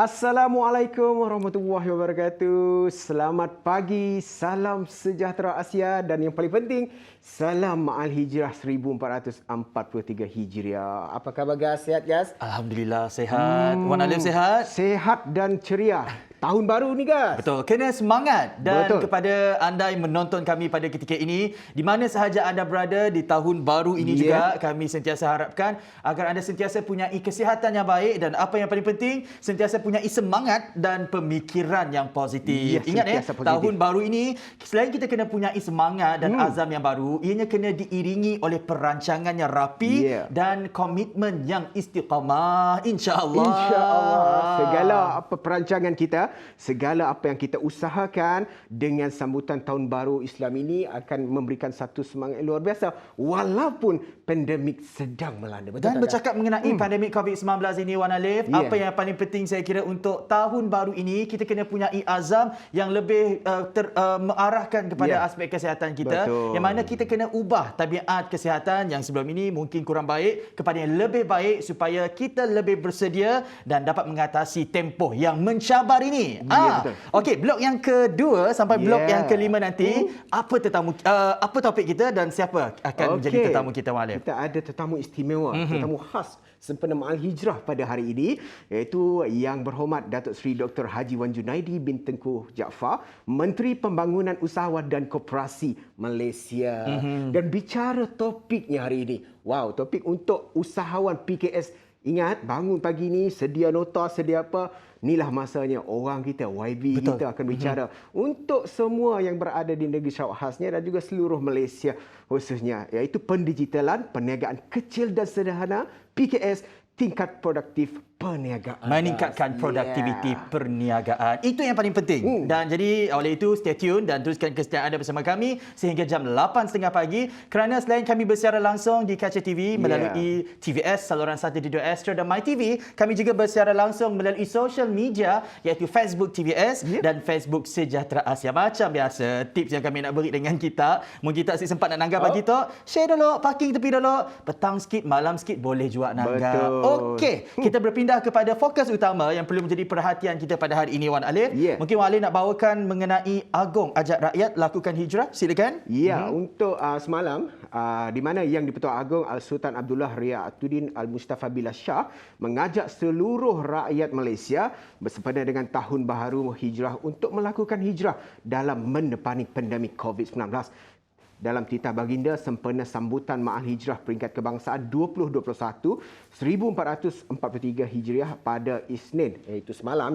Assalamualaikum warahmatullahi wabarakatuh. Selamat pagi, salam sejahtera Asia dan yang paling penting, salam Ma'al Hijrah 1443 Hijriah. Apa khabar guys? Sehat guys? Alhamdulillah sehat. Wan Alif sehat? Sehat dan ceria. Tahun baru ni guys. Betul, kena semangat. Dan Betul. kepada anda yang menonton kami pada ketika ini, di mana sahaja anda berada di tahun baru ini juga, kami sentiasa harapkan agar anda sentiasa punya kesihatan yang baik dan apa yang paling penting, sentiasa punya semangat dan pemikiran yang positif. Ingat positif. tahun baru ini, selain kita kena punya semangat dan azam yang baru, ianya kena diiringi oleh perancangan yang rapi dan komitmen yang istiqamah, insya-Allah. InsyaAllah. Segala apa perancangan kita, segala apa yang kita usahakan dengan sambutan Tahun Baru Islam ini akan memberikan satu semangat yang luar biasa walaupun pandemik sedang melanda. Betul. Dan bercakap mengenai pandemik COVID-19 ini, Wan Alif, apa yang paling penting saya kira untuk tahun baru ini, kita kena punya azam yang lebih mengarahkan kepada aspek kesihatan kita. Betul. Yang mana kita kena ubah tabiat kesihatan yang sebelum ini mungkin kurang baik kepada yang lebih baik supaya kita lebih bersedia dan dapat mengatasi tempoh yang mencabar ini. Okey, blok yang kedua sampai blok yang kelima nanti, apa topik kita dan siapa akan menjadi tetamu kita, Wan Alif? Kita ada tetamu istimewa, tetamu khas sempena Ma'al Hijrah pada hari ini, iaitu Yang Berhormat Datuk Seri Dr. Haji Wan Junaidi bin Tengku Jaafar, Menteri Pembangunan Usahawan dan Koperasi Malaysia. Dan bicara topiknya hari ini, wow, topik untuk usahawan PKS. Ingat, bangun pagi ni, sedia nota, sedia apa, inilah masanya orang kita, YB kita akan bicara untuk semua yang berada di negeri Sarawak khasnya dan juga seluruh Malaysia khususnya, iaitu pendigitalan, perniagaan kecil dan sederhana, PKS, tingkat produktif perniagaan. Meningkatkan produktiviti perniagaan. Itu yang paling penting. Dan jadi oleh itu stay tune dan teruskan kesetiaan anda bersama kami sehingga jam 8.30 pagi. Kerana selain kami bersiaran langsung di Kaca TV melalui TVS, saluran 1 di Astro dan MyTV, kami juga bersiaran langsung melalui social media iaitu Facebook TVS dan Facebook Sejahtera Asia. Macam biasa, tips yang kami nak beri dengan kita, mungkin kita sempat nak nanggap pagi tu, share dulu, parking tepi dulu, petang sikit, malam sikit boleh juga nanggap. Okey, kita berpindah kepada fokus utama yang perlu menjadi perhatian kita pada hari ini, Wan Alif. Mungkin Wan Alif nak bawakan mengenai Agong ajak rakyat lakukan hijrah. Silakan. Untuk semalam, di mana Yang di-Pertuan Agong Al-Sultan Abdullah Ria'atuddin Al-Mustafa Billah Shah mengajak seluruh rakyat Malaysia bersempena dengan Tahun Baharu Hijrah untuk melakukan hijrah dalam menepani pandemik COVID-19. Dalam titah baginda sempena sambutan Ma'al Hijrah Peringkat Kebangsaan 2021 1443 Hijriah pada Isnin, iaitu semalam,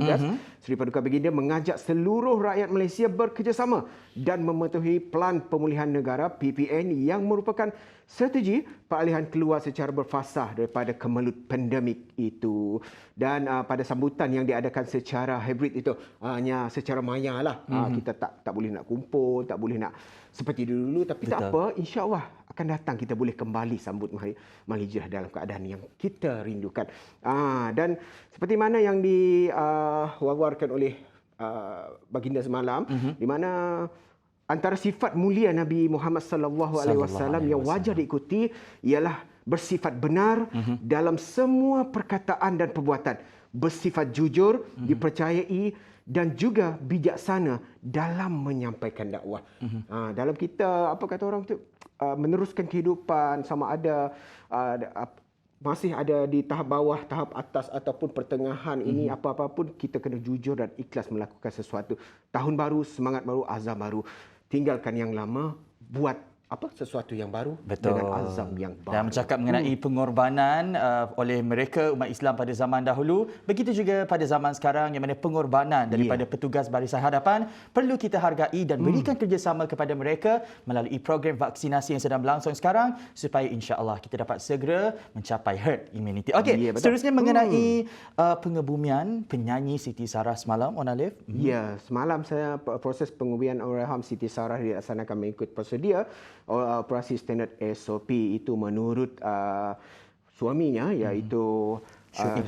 Seri Paduka Baginda mengajak seluruh rakyat Malaysia bekerjasama dan mematuhi Pelan Pemulihan Negara PPN yang merupakan strategi peralihan keluar secara berfasah daripada kemelut pandemik itu. Dan pada sambutan yang diadakan secara hybrid itu, hanya secara maya lah. Kita tak boleh nak kumpul, tak boleh nak seperti dulu, tapi tak apa, insya-Allah akan datang kita boleh kembali sambut Ma'al Hijrah dalam keadaan yang kita rindukan. Dan seperti mana yang diwawarkan oleh baginda semalam, di mana antara sifat mulia Nabi Muhammad sallallahu alaihi wasallam yang wajar diikuti ialah bersifat benar dalam semua perkataan dan perbuatan, bersifat jujur, dipercayai dan juga bijaksana dalam menyampaikan dakwah. Dalam kita, apa kata orang tu, meneruskan kehidupan, sama ada masih ada di tahap bawah, tahap atas ataupun pertengahan ini, apa-apa pun kita kena jujur dan ikhlas melakukan sesuatu. Tahun baru, semangat baru, azam baru. Tinggalkan yang lama, buat sesuatu yang baru dengan azam yang baru. Dan bercakap mengenai pengorbanan oleh mereka umat Islam pada zaman dahulu, begitu juga pada zaman sekarang yang mana pengorbanan daripada petugas barisan hadapan perlu kita hargai dan berikan kerjasama kepada mereka melalui program vaksinasi yang sedang berlangsung sekarang supaya insya-Allah kita dapat segera mencapai herd immunity. Okey, seterusnya mengenai pengebumian penyanyi Siti Sarah semalam, Wan Alif. Semalam proses pengubian Allahyarham Siti Sarah dilaksanakan mengikut prosedur operasi standard SOP itu menurut suaminya, iaitu Syuib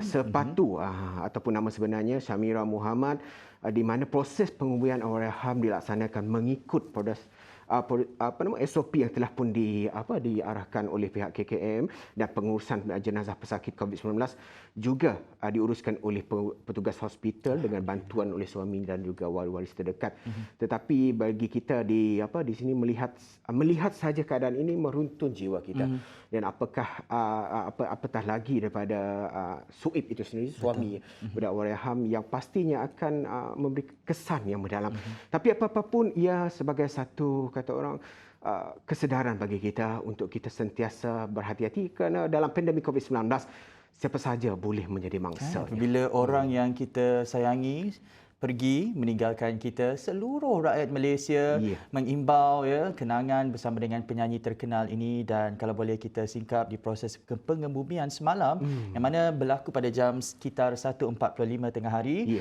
Sepatu ataupun nama sebenarnya Syamira Muhammad, di mana proses pengubian Allahyarham dilaksanakan mengikut SOP yang telah pun diarahkan oleh pihak KKM dan pengurusan jenazah pesakit COVID-19 juga diuruskan oleh petugas hospital dengan bantuan oleh suami dan juga waris terdekat. Tetapi bagi kita di sini melihat saja keadaan ini meruntun jiwa kita. Dan apatah lagi daripada Suib itu sendiri, suami budak Wareham yang pastinya akan memberi kesan yang mendalam. Tapi apapun ia sebagai satu kata orang kesedaran bagi kita untuk kita sentiasa berhati-hati kerana dalam pandemik COVID-19 siapa saja boleh menjadi mangsa. Bila orang yang kita sayangi pergi meninggalkan kita, seluruh rakyat Malaysia mengimbau kenangan bersama dengan penyanyi terkenal ini, dan kalau boleh kita singkap di proses pengebumian semalam yang mana berlaku pada jam sekitar 1.45 tengah hari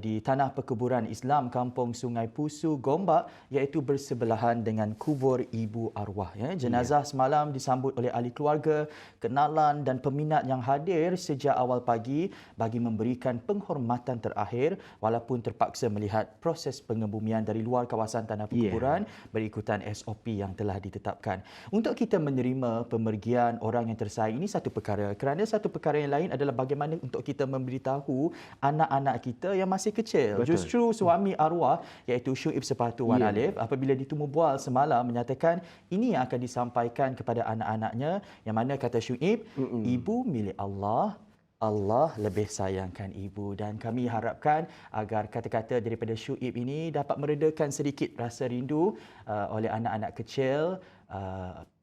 di tanah perkuburan Islam Kampung Sungai Pusu, Gombak, iaitu bersebelahan dengan kubur ibu arwah. Jenazah semalam disambut oleh ahli keluarga, kenalan dan peminat yang hadir sejak awal pagi bagi memberikan penghormatan terakhir walaupun terpaksa melihat proses pengebumian dari luar kawasan tanah perkuburan berikutan SOP yang telah ditetapkan. Untuk kita menerima pemergian orang yang tersayang ini satu perkara, kerana satu perkara yang lain adalah bagaimana untuk kita memberitahu anak-anak kita yang masih kecil. Betul. Justru suami arwah iaitu Syuib Sepatu Wan Alif apabila ditemu bual semalam menyatakan ini yang akan disampaikan kepada anak-anaknya, yang mana kata Syuib, ibu milik Allah, Allah lebih sayangkan ibu, dan kami harapkan agar kata-kata daripada Syuib ini dapat meredakan sedikit rasa rindu oleh anak-anak kecil.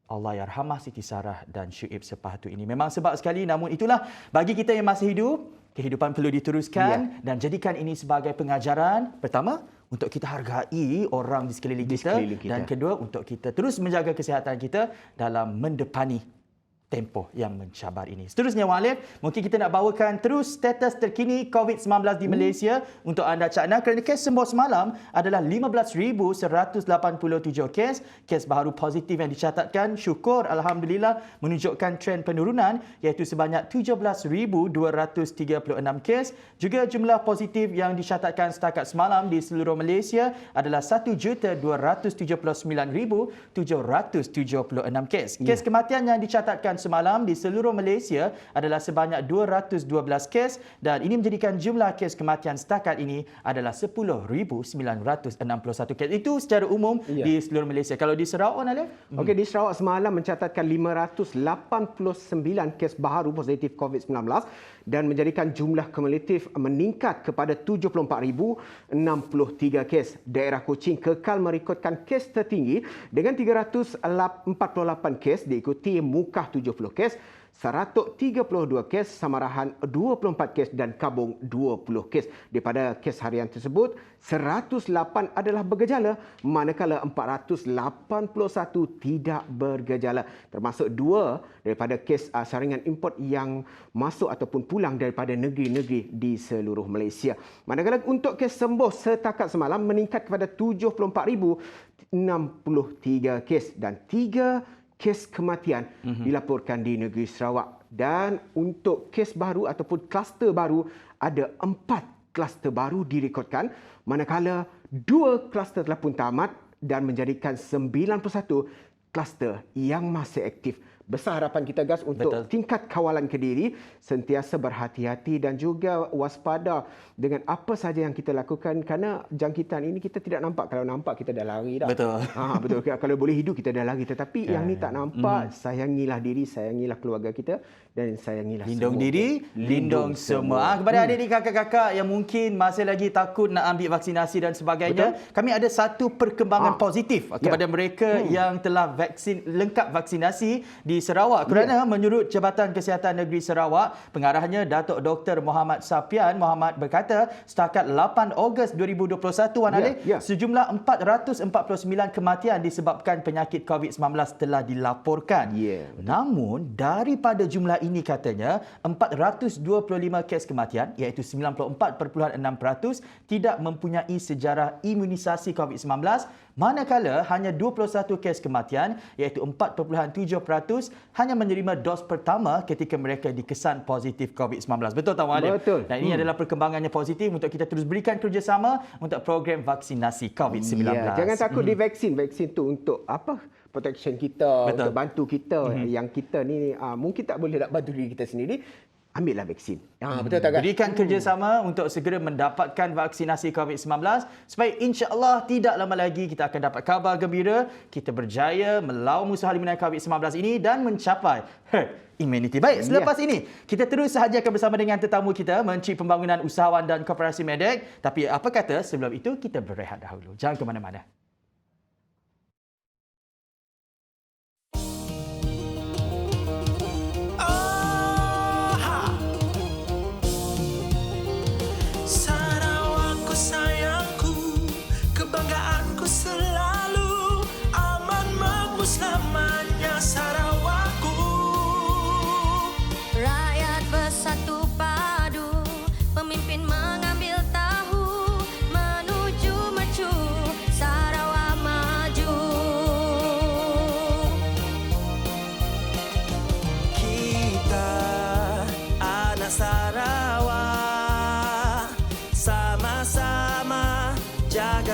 Allahyarhamah Siti Sarah dan Syuib Sepatu ini. Memang sebab sekali, namun itulah bagi kita yang masih hidup, kehidupan perlu diteruskan dan jadikan ini sebagai pengajaran. Pertama, untuk kita hargai orang di sekeliling kita, dan kedua, untuk kita terus menjaga kesihatan kita dalam mendepani tempoh yang mencabar ini. Seterusnya, Wan Alif, mungkin kita nak bawakan terus status terkini COVID-19 di Malaysia untuk anda cakna, kerana kes sembuh semalam adalah 15,187 kes. Kes baru positif yang dicatatkan, syukur Alhamdulillah, menunjukkan trend penurunan iaitu sebanyak 17,236 kes. Juga jumlah positif yang dicatatkan setakat semalam di seluruh Malaysia adalah 1,279,776 kes. Kes kematian yang dicatatkan semalam di seluruh Malaysia adalah sebanyak 212 kes, dan ini menjadikan jumlah kes kematian setakat ini adalah 10,961 kes. Itu secara umum di seluruh Malaysia. Kalau di Sarawak, Alif? Okey, di Sarawak semalam mencatatkan 589 kes baru positif COVID-19 dan menjadikan jumlah kumulatif meningkat kepada 74,063 kes. Daerah Kuching kekal merekodkan kes tertinggi dengan 348 kes, diikuti Mukah 70 kes, Saratok 32 kes, Samarahan 24 kes dan Kabung 20 kes. Daripada kes harian tersebut, 108 adalah bergejala, manakala 481 tidak bergejala. Termasuk 2 daripada kes saringan import yang masuk ataupun pulang daripada negeri-negeri di seluruh Malaysia. Manakala untuk kes sembuh setakat semalam meningkat kepada 74,063 kes dan 3 kes kematian dilaporkan di negeri Sarawak. Dan untuk kes baru ataupun kluster baru, ada 4 kluster baru direkodkan, manakala 2 kluster telah pun tamat dan menjadikan 91 kluster yang masih aktif. Besar harapan kita, Gas, untuk tingkat kawalan Kediri sentiasa berhati-hati dan juga waspada dengan apa saja yang kita lakukan, kerana jangkitan ini kita tidak nampak. Kalau nampak kita dah lari dah. Betul. Betul. Kalau boleh hidup kita dah lari, tetapi yang ni tak nampak. Sayangilah diri, sayangilah keluarga kita dan sayangilah lindung semua. Diri, lindung semua. Kepada adik-adik, kakak-kakak yang mungkin masih lagi takut nak ambil vaksinasi dan sebagainya, kami ada satu perkembangan positif kepada mereka yang telah lengkap vaksinasi di Sarawak, kerana menurut Jabatan Kesihatan Negeri Sarawak, pengarahnya Datuk Dr. Muhammad Sapian Muhammad berkata, setakat 8 Ogos 2021, Wan Alif, sejumlah 449 kematian disebabkan penyakit COVID-19 telah dilaporkan. Namun daripada jumlah ini, katanya 425 kes kematian iaitu 94.6% tidak mempunyai sejarah imunisasi COVID-19, manakala hanya 21 kes kematian iaitu 4.7% harus hanya menerima dos pertama ketika mereka dikesan positif COVID-19. Betul tak, Muhalim? Betul. Dan ini adalah perkembangannya positif untuk kita terus berikan kerjasama untuk program vaksinasi COVID-19. Ya, jangan takut divaksin. Vaksin tu untuk apa? Protection kita, Betul. untuk bantu kita. Yang kita ni mungkin tak boleh nak bantu diri kita sendiri. Ambillah vaksin. Betul tak, Kak? Berikan kerjasama untuk segera mendapatkan vaksinasi COVID-19 supaya insya-Allah tidak lama lagi kita akan dapat khabar gembira, kita berjaya melawan musuh halimunan COVID-19 ini dan mencapai herd immunity. Baik, selepas ini kita terus sahajakan bersama dengan tetamu kita, Menteri Pembangunan Usahawan dan Koperasi Medak. Tapi apa kata sebelum itu kita berehat dahulu. Jangan ke mana-mana.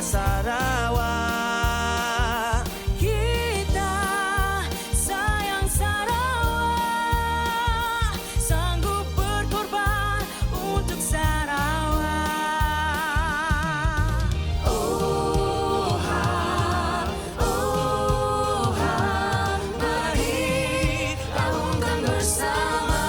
Sarawak, kita sayang Sarawak, sanggup berkorban untuk Sarawak. Oh ha, mari laungkan bersama.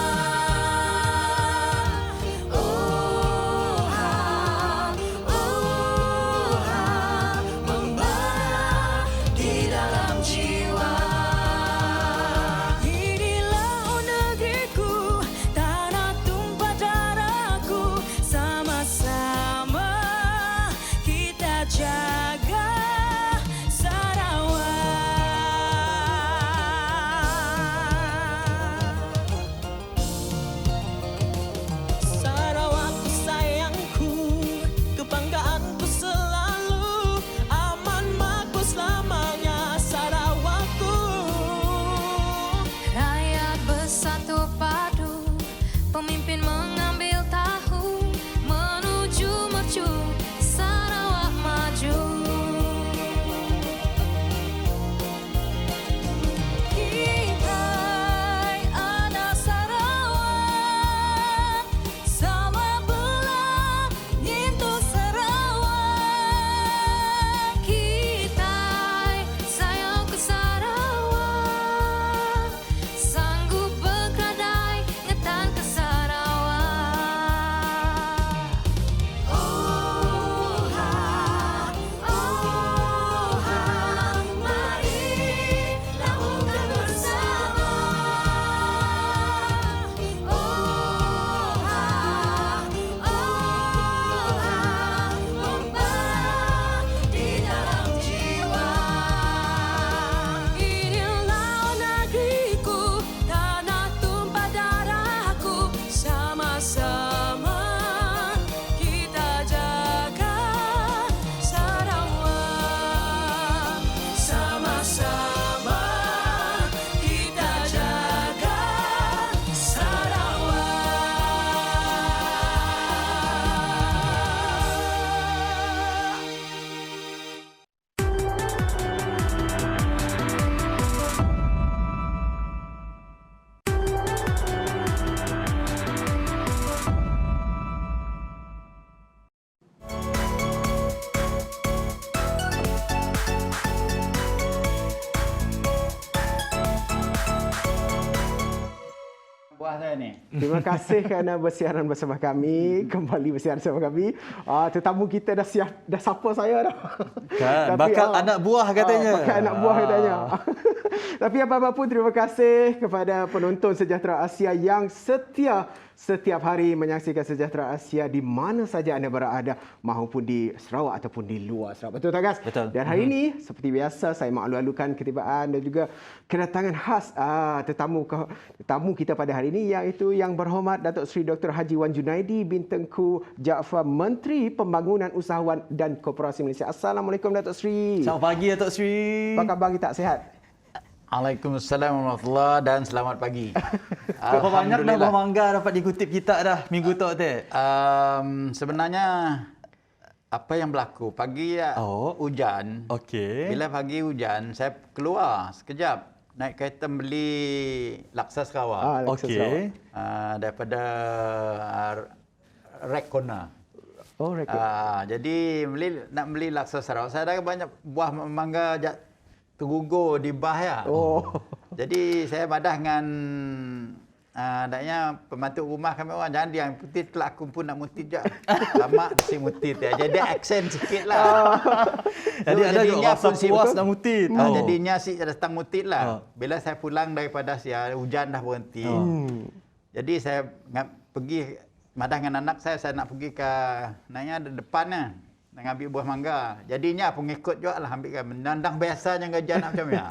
Buah saya ni. Terima kasih kerana bersiaran bersama kami. Kembali bersiaran bersama kami. Tetamu kita dah sapa saya dah. Kan, bakal anak buah katanya. Bakal anak buah katanya. Tapi apa-apa pun terima kasih kepada penonton Sejahtera Asia yang setia setiap hari menyaksikan Sejahtera Asia di mana saja anda berada, mahupun di Sarawak ataupun di luar Sarawak. Betul tak, guys? Betul. Dan hari ini seperti biasa saya maklum-alukan ketibaan dan juga kedatangan khas tetamu kita pada hari ini, iaitu Yang Berhormat Datuk Seri Dr. Haji Wan Junaidi bin Tengku Jaafar, Menteri Pembangunan Usahawan dan Koperasi Malaysia. Assalamualaikum Datuk Seri. Selamat pagi Datuk Seri. Apa khabar kita? Sihat? Waalaikumsalam warahmatullahi dan selamat pagi. Berapa banyak dah buah mangga dapat dikutip kita dah minggu tu teh? Sebenarnya apa yang berlaku pagi hujan. Okey. Bila pagi hujan, saya keluar sekejap naik kereta beli laksa Sarawak. Okey. Daripada Rekona. Oh, rekod. Jadi nak beli laksa Sarawak. Saya ada banyak buah mangga tergugur di bah ya. Oh. Jadi saya madah dengan adanya pembantu rumah kami orang, jangan dia yang putih telah aku pun nak mutit je. Lama si mutit ya. Jadi aksen sikit lah. Jadi ada juga rasa puas nak mutit. Jadinya si datang mutit lah. Bila saya pulang daripada hujan dah berhenti. Jadi saya pergi madah dengan anak saya nak pergi ke depan lah. Nak ambil buah mangga. Jadinya pengikut juga lah ambil kan. Menandang biasanya kerja nak macam ni.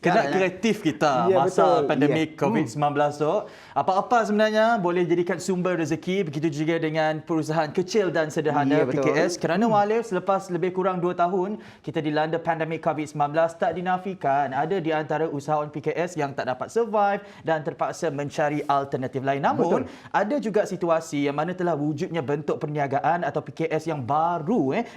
Kena kreatif kita masa pandemik COVID-19 tu. Apa-apa sebenarnya boleh jadikan sumber rezeki. Begitu juga dengan perusahaan kecil dan sederhana PKS. Kerana Mualif selepas lebih kurang 2 tahun kita dilanda pandemik COVID-19, tak dinafikan ada di antara usahawan PKS yang tak dapat survive dan terpaksa mencari alternatif lain. Namun ada juga situasi yang mana telah wujudnya bentuk perniagaan atau PKS yang baru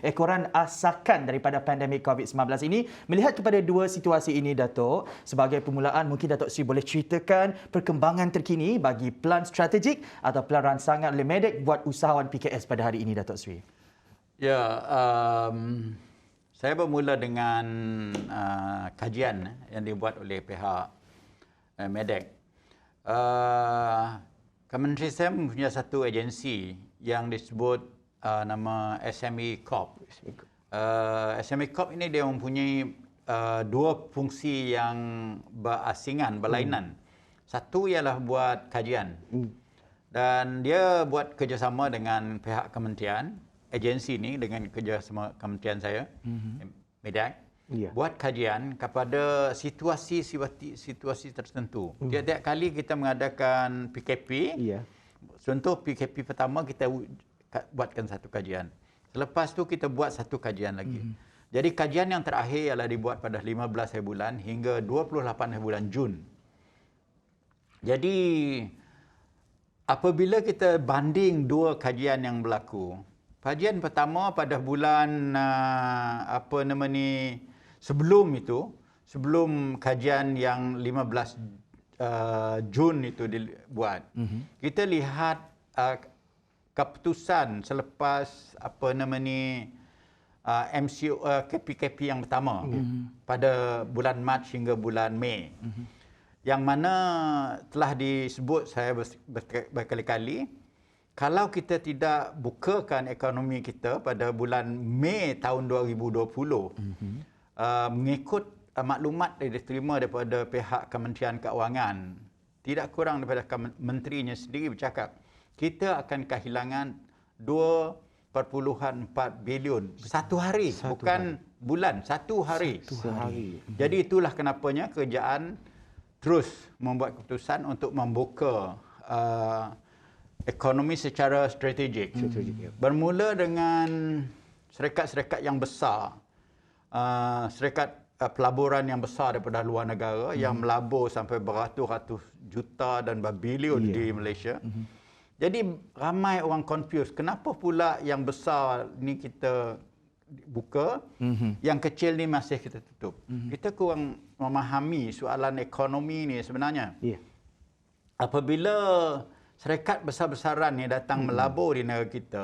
ekoran asakan daripada pandemik COVID-19 ini. Melihat kepada dua situasi ini, Datuk, sebagai permulaan mungkin Datuk Sri boleh ceritakan perkembangan terkini bagi plan strategik atau plan ransangan oleh Medek buat usahawan PKS pada hari ini, Datuk Sri. Ya, saya bermula dengan kajian yang dibuat oleh pihak Medek. Kementerian saya mempunyai satu agensi yang disebut nama SME Corp. SME Corp ini dia mempunyai dua fungsi yang berlainan. Satu ialah buat kajian. Dan dia buat kerjasama dengan pihak kementerian, agensi ini dengan kerjasama kementerian saya, Medak. Buat kajian kepada situasi tertentu. Tiap-tiap kali kita mengadakan PKP, contoh PKP pertama kita buatkan satu kajian. Selepas tu kita buat satu kajian lagi. Jadi kajian yang terakhir ialah dibuat pada 15 hari bulan hingga 28 hari bulan Jun. Jadi apabila kita banding dua kajian yang berlaku, kajian pertama pada bulan sebelum kajian yang 15 Jun itu dibuat. Kita lihat keputusan selepas KPKP yang pertama pada bulan Mac hingga bulan Mei. Yang mana telah disebut saya berkali-kali, kalau kita tidak bukakan ekonomi kita pada bulan Mei tahun 2020, mengikut maklumat yang diterima daripada pihak Kementerian Keuangan, tidak kurang daripada menterinya sendiri bercakap, kita akan kehilangan 2.4 bilion satu hari, bukan bulan, satu hari. Jadi itulah kenapanya kerajaan terus membuat keputusan untuk membuka ekonomi secara strategik. Bermula dengan syarikat-syarikat yang besar, syarikat pelaburan yang besar daripada luar negara yang melabur sampai beratus-ratus juta dan berbilion di Malaysia. Jadi ramai orang confused. Kenapa pula yang besar ni kita buka, yang kecil ni masih kita tutup? Kita kurang memahami soalan ekonomi ni sebenarnya. Apabila syarikat besar-besaran ni datang melabur di negara kita,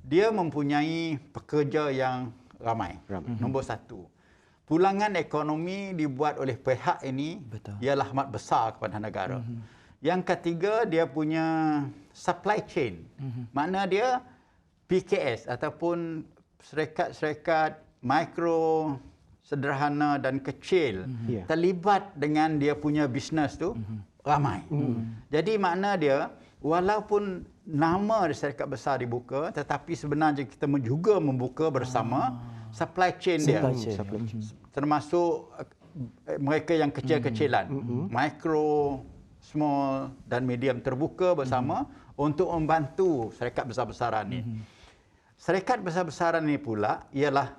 dia mempunyai pekerja yang ramai. Nombor satu. Pulangan ekonomi dibuat oleh pihak ini ialah amat besar kepada negara. Yang ketiga, dia punya supply chain. Makna dia PKS ataupun syarikat-syarikat mikro, sederhana dan kecil terlibat dengan dia punya bisnes tu ramai. Jadi makna dia walaupun nama syarikat besar dibuka, tetapi sebenarnya kita juga membuka bersama supply chain dia. Termasuk mereka yang kecil-kecilan, mikro, small dan medium terbuka bersama untuk membantu syarikat besar-besaran ni. Syarikat besar-besaran ni pula ialah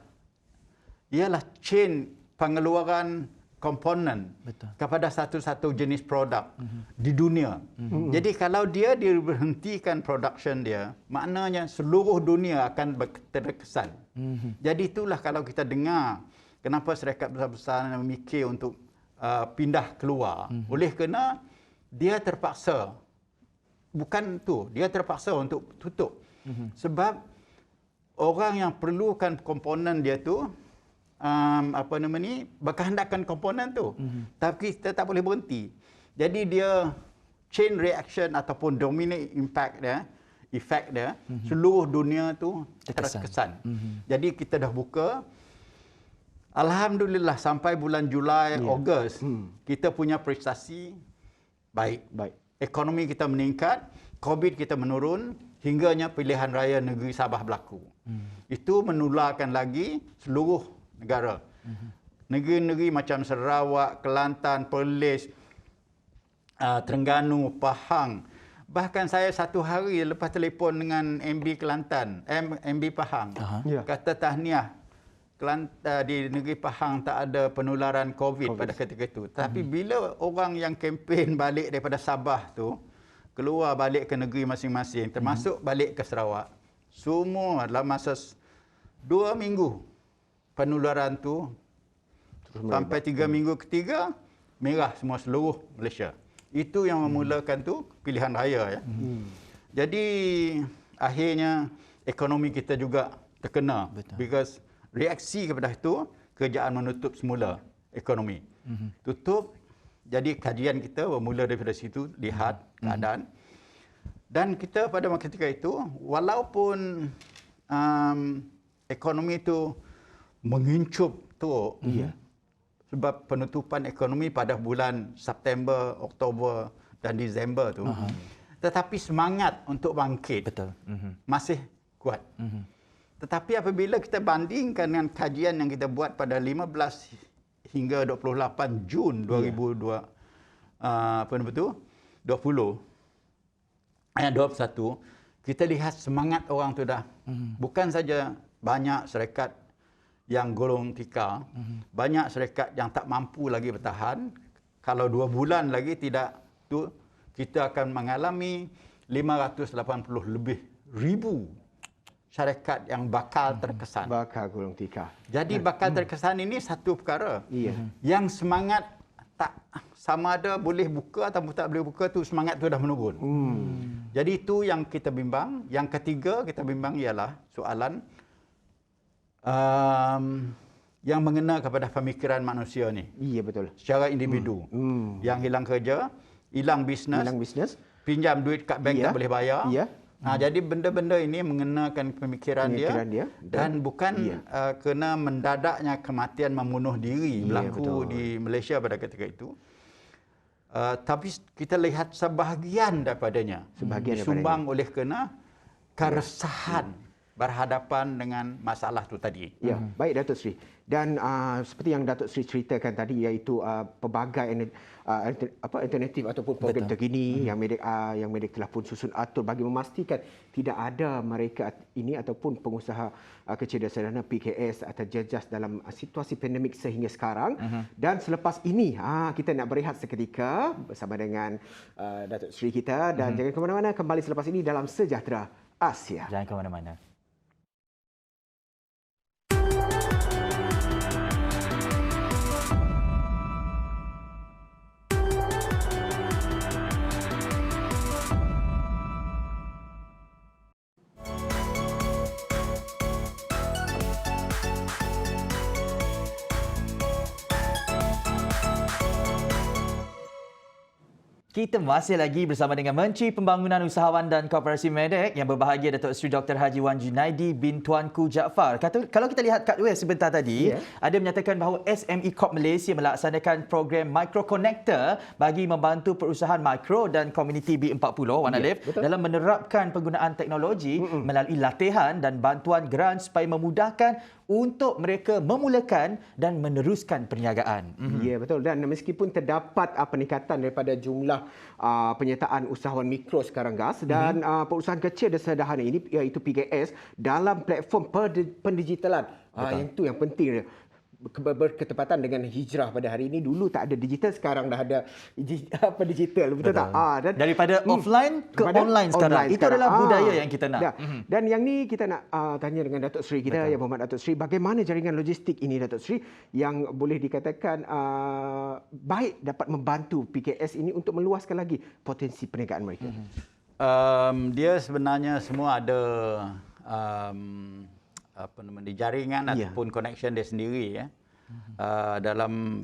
chain pengeluaran komponen Betul. kepada satu-satu jenis produk di dunia. Jadi kalau dia diberhentikan production dia, maknanya seluruh dunia akan terkesan. Jadi itulah kalau kita dengar kenapa syarikat besar-besar memikir untuk pindah keluar. Oleh kerana dia terpaksa. Bukan tu, dia terpaksa untuk tutup. Sebab orang yang perlukan komponen dia tu berkehendakkan komponen tu. Tapi kita tak boleh berhenti. Jadi dia chain reaction ataupun domino impact dia, efek dia, seluruh dunia tu terkesan. Jadi kita dah buka. Alhamdulillah sampai bulan Julai, Ogos, kita punya prestasi baik. Ekonomi kita meningkat, COVID kita menurun, hingganya pilihan raya negeri Sabah berlaku. Itu menularkan lagi seluruh negara. Negeri-negeri macam Sarawak, Kelantan, Perlis, Terengganu, Pahang. Bahkan saya satu hari lepas telefon dengan MB Kelantan, MB Pahang. Kata tahniah, di negeri Pahang tak ada penularan COVID pada ketika itu. Tapi bila orang yang kempen balik daripada Sabah tu, keluar balik ke negeri masing-masing, termasuk balik ke Sarawak, semua dalam masa 2 minggu, penularan tu sampai 3 minggu ketiga, merah semua seluruh Malaysia. Itu yang memulakan tu pilihan raya. Ya. Jadi akhirnya ekonomi kita juga terkena. Because reaksi kepada itu, kerajaan menutup semula ekonomi. Tutup, jadi kajian kita bermula daripada situ, lihat keadaan. Dan kita pada ketika itu, walaupun ekonomi itu mengincup teruk, sebab penutupan ekonomi pada bulan September, Oktober dan Disember tu, tetapi semangat untuk bangkit masih kuat. Tetapi apabila kita bandingkan dengan kajian yang kita buat pada 15 hingga 28 Jun 2021, kita lihat semangat orang tu dah. Bukan saja banyak syarikat yang gulung tikar, banyak syarikat yang tak mampu lagi bertahan. Kalau 2 bulan lagi tidak tu, kita akan mengalami 580 lebih ribu syarikat yang bakal terkesan. Bakal gulung tikar. Jadi bakal terkesan ini satu perkara. Yang semangat tak sama ada boleh buka atau tak boleh buka tu, semangat tu dah menurun. Jadi itu yang kita bimbang. Yang ketiga kita bimbang ialah soalan yang mengena kepada pemikiran manusia ni. Iya betul. Secara individu. Yang hilang kerja, hilang bisnes, pinjam duit kat bank tak boleh bayar. Jadi benda-benda ini mengenakan pemikiran dia dan bukan kena mendadaknya kematian membunuh diri berlaku di Malaysia pada ketika itu. Tapi kita lihat sebahagian daripadanya disumbang oleh kena keresahan berhadapan dengan masalah itu tadi. Ya, baik Datuk Seri. Dan seperti yang Datuk Seri ceritakan tadi, iaitu pelbagai alternatif ataupun program terkini yang Medik telah pun susun atur bagi memastikan tidak ada mereka ini ataupun pengusaha kecil dan sederhana PKS terjejas dalam situasi pandemik sehingga sekarang. Dan selepas ini kita nak berehat seketika bersama dengan Datuk Seri kita dan jangan ke mana-mana, kembali selepas ini dalam Sejahtera Asia. Jangan ke mana-mana. Kita masih lagi bersama dengan Menteri Pembangunan Usahawan dan Koperasi Medik yang berbahagia Datuk Seri Dr. Haji Wan Junaidi bin Tuanku Jaafar. Kalau kita lihat kat web sebentar tadi, ada menyatakan bahawa SME Corp Malaysia melaksanakan program Micro Connector bagi membantu perusahaan mikro dan komuniti B40 Wan Alif dalam menerapkan penggunaan teknologi melalui latihan dan bantuan grant supaya memudahkan untuk mereka memulakan dan meneruskan perniagaan. Ya, betul. Dan meskipun terdapat peningkatan daripada jumlah penyertaan usahawan mikro sekarang gas dan perusahaan kecil dan sederhana ini iaitu PKS dalam platform pendigitalan. Yang itu yang penting. berketepatan dengan hijrah pada hari ini. Dulu tak ada digital, sekarang dah ada digital, betul tak? Dan Daripada offline ke kepada online sekarang. Itu adalah budaya yang kita nak. Dan yang ni kita nak tanya dengan Datuk Seri kita, Yang Berhormat Datuk Seri, bagaimana jaringan logistik ini Datuk Seri yang boleh dikatakan baik dapat membantu PKS ini untuk meluaskan lagi potensi perniagaan mereka. Dia sebenarnya semua ada jaringan ataupun connection dia sendiri ya. Dalam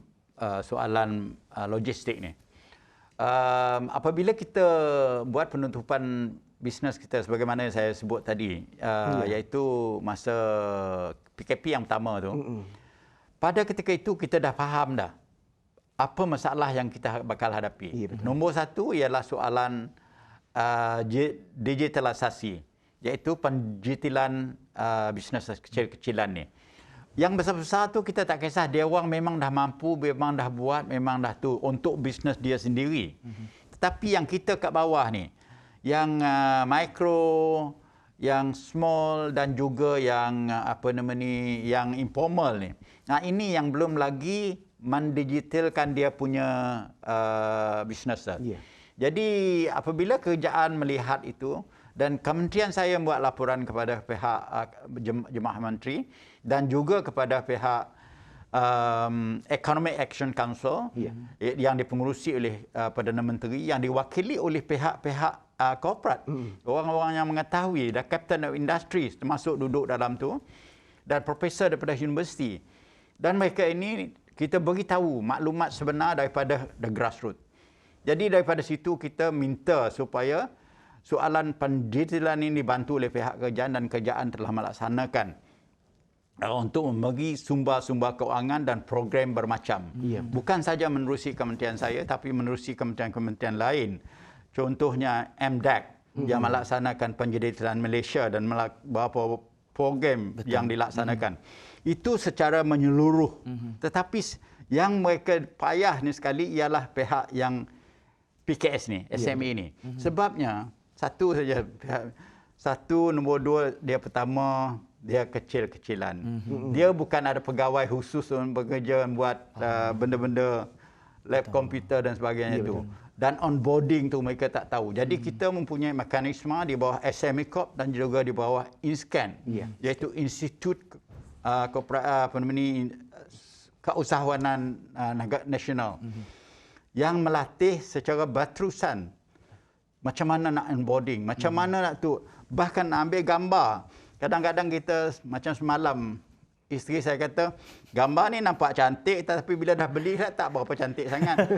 soalan logistik ni. Apabila kita buat penutupan bisnes kita sebagaimana saya sebut tadi, iaitu masa PKP yang pertama tu, pada ketika itu kita dah faham dah apa masalah yang kita bakal hadapi. Nombor satu ialah soalan digitalisasi, iaitu penjitilan bisnes kecil-kecilan ni. Yang besar-besar tu kita tak kisah, dia orang memang dah mampu, memang dah buat, memang dah tu untuk bisnes dia sendiri. Tetapi yang kita kat bawah ni, yang micro, yang small dan juga yang yang informal ni. Nah, ini yang belum lagi mendigitalkan dia punya bisnes. Jadi apabila kerajaan melihat itu, dan kementerian saya membuat laporan kepada pihak Jemaah Menteri dan juga kepada pihak Economic Action Council yang dipengerusi oleh Perdana Menteri, yang diwakili oleh pihak-pihak korporat, orang-orang yang mengetahui, dan Captain of Industries termasuk duduk dalam tu, dan profesor daripada universiti. Dan mereka ini kita beritahu maklumat sebenar daripada the grassroots. Jadi daripada situ kita minta supaya soalan pendigitalan ini dibantu oleh pihak kerajaan, dan kerajaan telah melaksanakan untuk membagi sumber-sumber keuangan dan program bermacam. Bukan saja menerusi kementerian saya, tapi menerusi kementerian-kementerian lain. Contohnya MDAC yang melaksanakan pendigitalan Malaysia dan beberapa program yang dilaksanakan. Itu secara menyeluruh. Tetapi yang mereka payah ni sekali ialah pihak yang PKS ni, SME ni. Sebabnya satu saja. Nombor dua, dia pertama, dia kecil-kecilan. Dia bukan ada pegawai khusus untuk bekerja buat benda-benda lab komputer dan sebagainya itu. Dan onboarding tu mereka tak tahu. Jadi kita mempunyai mekanisme di bawah SME Corp dan juga di bawah INSCAN, iaitu Institut Keusahawanan Nasional, yang melatih secara berterusan macam mana nak onboarding, macam mana nak tu, bahkan nak ambil gambar. Kadang-kadang kita, macam semalam, isteri saya kata, gambar ni nampak cantik, tapi bila dah beli tak berapa cantik sangat.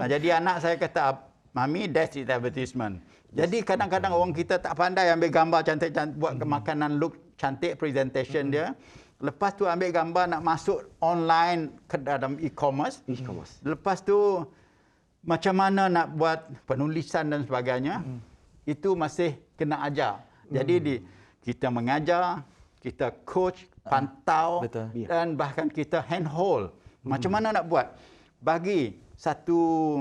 Jadi anak saya kata, Mami, that's it advertisement. Jadi kadang-kadang orang kita tak pandai ambil gambar cantik-cantik, buat makanan look cantik, presentation dia. Lepas tu ambil gambar nak masuk online ke dalam e-commerce. Lepas tu macam mana nak buat penulisan dan sebagainya, itu masih kena ajar. Jadi kita mengajar, kita coach, pantau, dan bahkan kita handhold. Macam mana nak buat? Bagi satu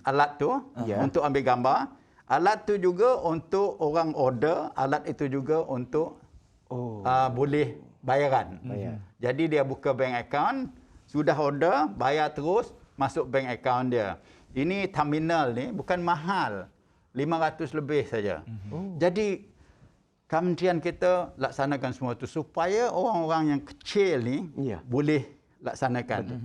alat tu untuk ambil gambar. Alat tu juga untuk orang order, alat itu juga untuk boleh bayaran. Jadi dia buka bank account, sudah order, bayar terus, masuk bank account dia. Ini terminal ni bukan mahal, 500 lebih saja. Jadi kementerian kita laksanakan semua itu supaya orang-orang yang kecil ni boleh laksanakan.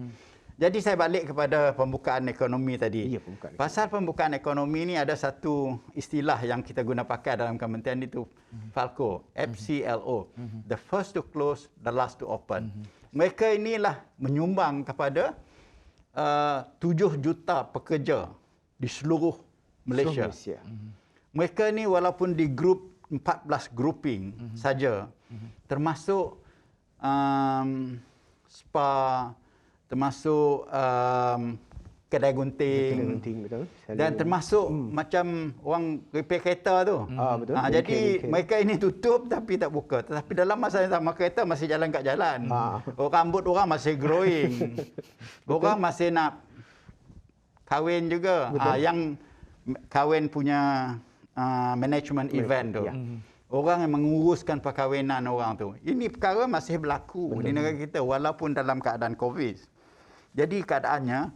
Jadi saya balik kepada pembukaan ekonomi tadi. Pasal pembukaan ekonomi ni ada satu istilah yang kita guna pakai dalam kementerian itu, FALCO, FCLO. The first to close, the last to open. Mereka inilah menyumbang kepada 7 juta pekerja di seluruh Malaysia. Mereka ni walaupun di grup 14 grouping saja, termasuk spa, termasuk kedai gunting, betul. dan termasuk macam orang repair kereta tu. Betul. Jadi mereka ini tutup tapi tak buka. Tetapi dalam masa yang sama kereta masih jalan kat jalan. Rambut orang masih growing. Orang masih nak kahwin juga. Yang kahwin punya management event tu. orang yang menguruskan perkahwinan orang tu. Ini perkara masih berlaku di negara kita walaupun dalam keadaan COVID. Jadi keadaannya,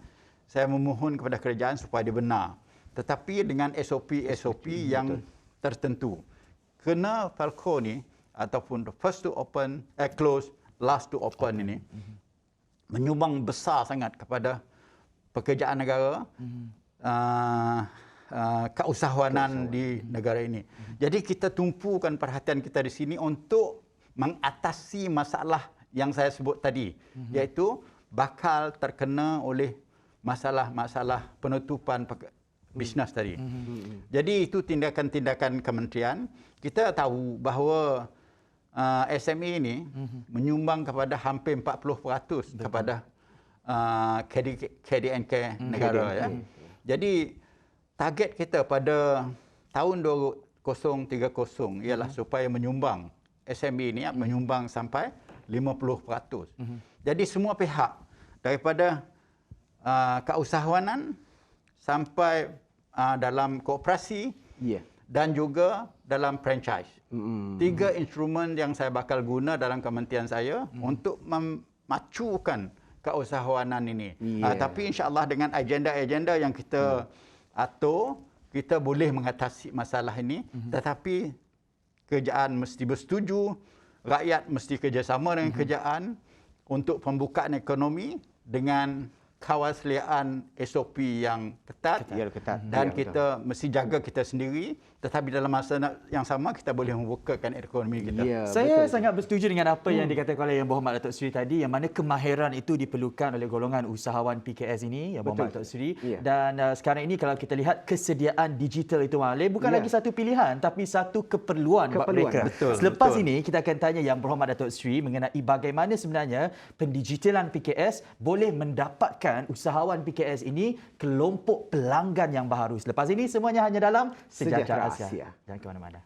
saya memohon kepada kerajaan supaya dia benar. Tetapi dengan SOP yang tertentu. Kena Falco ni, ataupun first to open, close, last to open ini, menyumbang besar sangat kepada pekerjaan negara, keusahawanan di negara ini. Jadi kita tumpukan perhatian kita di sini untuk mengatasi masalah yang saya sebut tadi, iaitu bakal terkena oleh masalah-masalah penutupan bisnes tadi. Jadi itu tindakan-tindakan kementerian. Kita tahu bahawa SME ini menyumbang kepada hampir 40% kepada KDNK negara. Ya. Jadi target kita pada tahun 2030 ialah supaya menyumbang SME ini menyumbang sampai 50%. Jadi semua pihak daripada keusahawanan sampai dalam koperasi dan juga dalam franchise. 3 instrumen yang saya bakal guna dalam kementerian saya untuk memacukan keusahawanan ini. Tapi insya-Allah dengan agenda-agenda yang kita atur, kita boleh mengatasi masalah ini. Tetapi kerajaan mesti bersetuju, rakyat mesti kerjasama dengan kerajaan untuk pembukaan ekonomi dengan kawasliaan SOP yang ketat, dan kita mesti jaga kita sendiri, tetapi dalam masa yang sama kita boleh membukakan ekonomi kita. Saya sangat bersetuju dengan apa yang dikatakan oleh Yang Berhormat Datuk Seri tadi, yang mana kemahiran itu diperlukan oleh golongan usahawan PKS ini, Yang Berhormat Datuk Seri. Dan sekarang ini kalau kita lihat kesediaan digital itu bukan lagi satu pilihan tapi satu keperluan buat mereka. Selepas ini kita akan tanya Yang Berhormat Datuk Seri mengenai bagaimana sebenarnya pendigitalan PKS boleh mendapatkan usahawan PKS ini kelompok pelanggan yang baharu. Selepas ini semuanya hanya dalam Sejahtera Asia. Jangan ke mana-mana.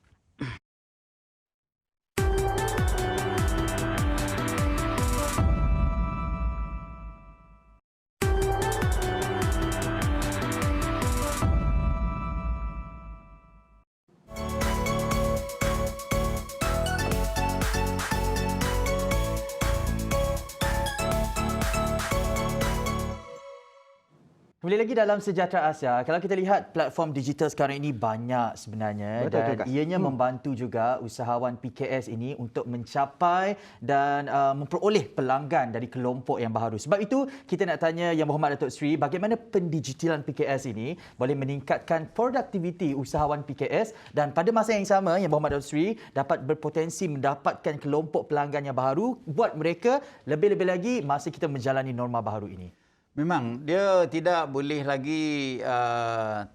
Kembali lagi dalam Sejahtera Asia. Kalau kita lihat platform digital sekarang ini banyak sebenarnya, dan ianya membantu juga usahawan PKS ini untuk mencapai dan memperoleh pelanggan dari kelompok yang baharu. Sebab itu kita nak tanya Yang Berhormat Datuk Seri, bagaimana pendigitalan PKS ini boleh meningkatkan produktiviti usahawan PKS dan pada masa yang sama Yang Berhormat Datuk Seri dapat berpotensi mendapatkan kelompok pelanggan yang baharu buat mereka lebih-lebih lagi masa kita menjalani norma baharu ini. Memang dia tidak boleh lagi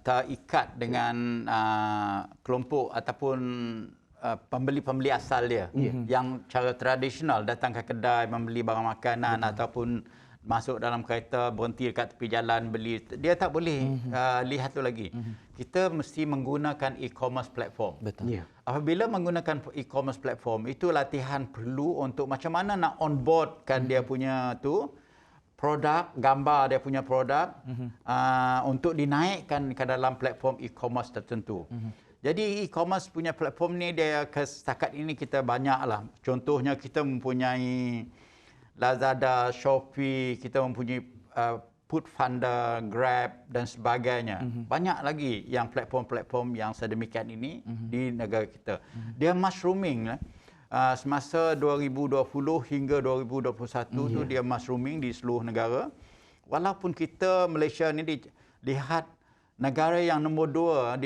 terikat dengan kelompok ataupun pembeli-pembeli asal dia yang cara tradisional datang ke kedai membeli barang makanan ataupun masuk dalam kereta berhenti dekat tepi jalan beli. Dia tak boleh lihat tu lagi. Kita mesti menggunakan e-commerce platform. Apabila menggunakan e-commerce platform, itu latihan perlu untuk macam mana nak onboardkan dia punya tu produk, gambar dia punya produk untuk dinaikkan ke dalam platform e-commerce tertentu. Jadi e-commerce punya platform ni dia setakat ini kita banyaklah. Contohnya kita mempunyai Lazada, Shopee, kita mempunyai Foodpanda, Grab dan sebagainya. Banyak lagi yang platform-platform yang sedemikian ini di negara kita. Dia mushrooming. Semasa 2020 hingga 2021 tu dia mushrooming di seluruh negara. Walaupun kita Malaysia ni dilihat negara yang nombor 2